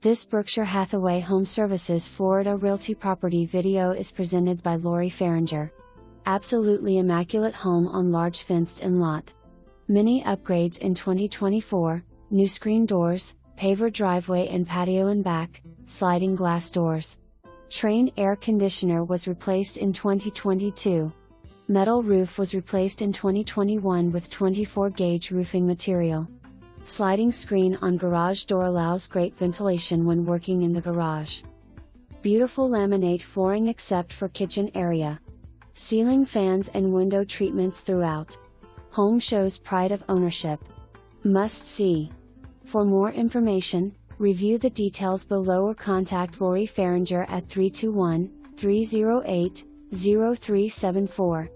This Berkshire Hathaway HomeServices Florida Realty property video is presented by Farringer. Absolutely immaculate home on large fenced-in lot. Many upgrades in 2024, new screen doors, paver driveway and patio and back, sliding glass doors. Trane air conditioner was replaced in 2022. Metal roof was replaced in 2021 with 24-gauge roofing material. Sliding screen on garage door allows great ventilation when working in the garage. Beautiful laminate flooring except for kitchen area. Ceiling fans and window treatments throughout. Home shows pride of ownership. Must see. For more information, review the details below or contact Farringer at 321-308-0374.